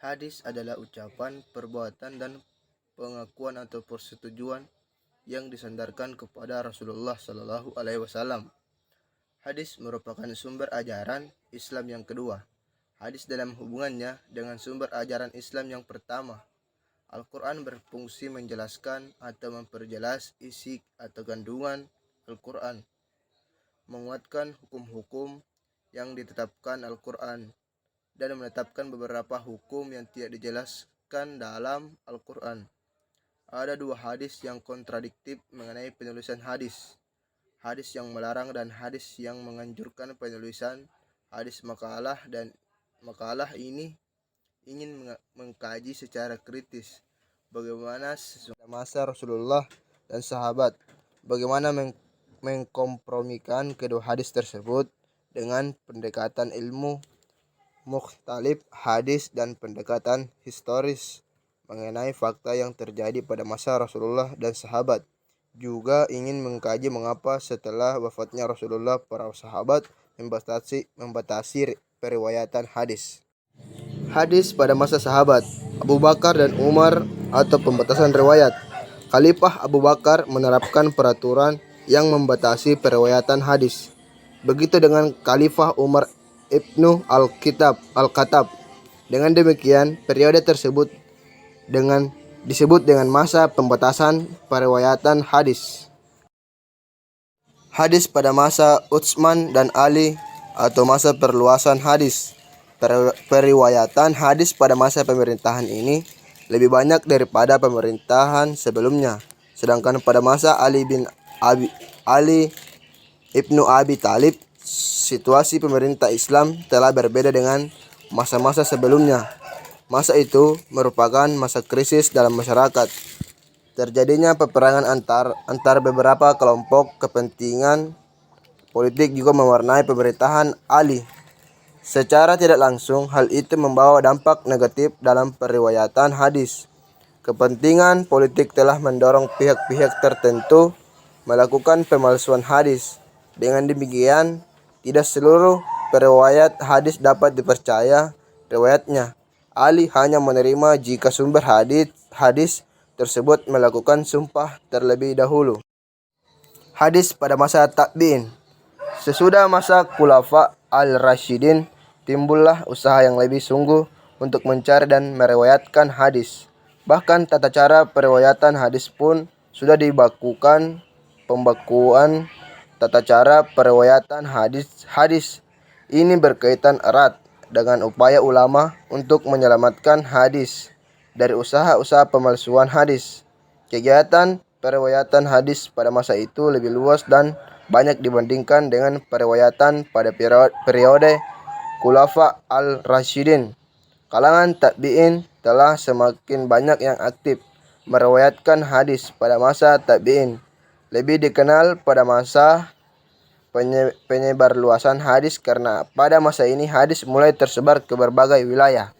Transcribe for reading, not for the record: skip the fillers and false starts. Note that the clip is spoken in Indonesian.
Hadis adalah ucapan, perbuatan, dan pengakuan atau persetujuan yang disandarkan kepada Rasulullah Shallallahu Alaihi Wasallam. Hadis merupakan sumber ajaran Islam yang kedua. Hadis dalam hubungannya dengan sumber ajaran Islam yang pertama. Al-Quran berfungsi menjelaskan atau memperjelas isi atau kandungan Al-Quran, menguatkan hukum-hukum yang ditetapkan Al-Quran, dan menetapkan beberapa hukum yang tidak dijelaskan dalam Al-Quran. Ada dua hadis yang kontradiktif mengenai penulisan hadis. Hadis yang melarang dan hadis yang menganjurkan penulisan hadis makalah, dan makalah ini ingin mengkaji secara kritis bagaimana masa Rasulullah dan sahabat, bagaimana mengkompromikan kedua hadis tersebut dengan pendekatan ilmu mukhtalif hadis dan pendekatan historis mengenai fakta yang terjadi pada masa Rasulullah dan sahabat. Juga ingin mengkaji mengapa setelah wafatnya Rasulullah para sahabat membatasi periwayatan hadis. Hadis pada masa sahabat Abu Bakar dan Umar atau pembatasan riwayat. Khalifah Abu Bakar menerapkan peraturan yang membatasi periwayatan hadis. Begitu dengan Khalifah Umar Ibnu Al-Khattab. Dengan demikian, periode tersebut disebut dengan masa pembatasan periwayatan hadis. Hadis pada masa Utsman dan Ali atau masa perluasan hadis. Periwayatan hadis pada masa pemerintahan ini lebih banyak daripada pemerintahan sebelumnya. Sedangkan pada masa Ali Ibnu Abi Thalib, situasi pemerintah Islam telah berbeda dengan masa-masa sebelumnya. Masa itu merupakan masa krisis dalam masyarakat. Terjadinya peperangan antar beberapa kelompok kepentingan politik juga mewarnai pemerintahan Ali. Secara tidak langsung, hal itu membawa dampak negatif dalam periwayatan hadis. Kepentingan politik telah mendorong pihak-pihak tertentu melakukan pemalsuan hadis. Dengan demikian, tidak seluruh periwayat hadis dapat dipercaya riwayatnya. Ali hanya menerima jika sumber hadis tersebut melakukan sumpah terlebih dahulu. Hadis pada masa tabi'in. Sesudah masa Khulafa al-Rasyidin, timbullah usaha yang lebih sungguh untuk mencari dan meriwayatkan hadis. Bahkan tata cara periwayatan hadis pun sudah dibakukan. Pembakuan tata cara periwayatan hadis ini berkaitan erat dengan upaya ulama untuk menyelamatkan hadis dari usaha-usaha pemalsuan hadis. Kegiatan periwayatan hadis pada masa itu lebih luas dan banyak dibandingkan dengan periwayatan pada periode Khulafa al-Rasyidin. Kalangan tabi'in telah semakin banyak yang aktif meriwayatkan hadis pada masa tabi'in. Lebih dikenal pada masa penyebar luasan hadis karena pada masa ini hadis mulai tersebar ke berbagai wilayah.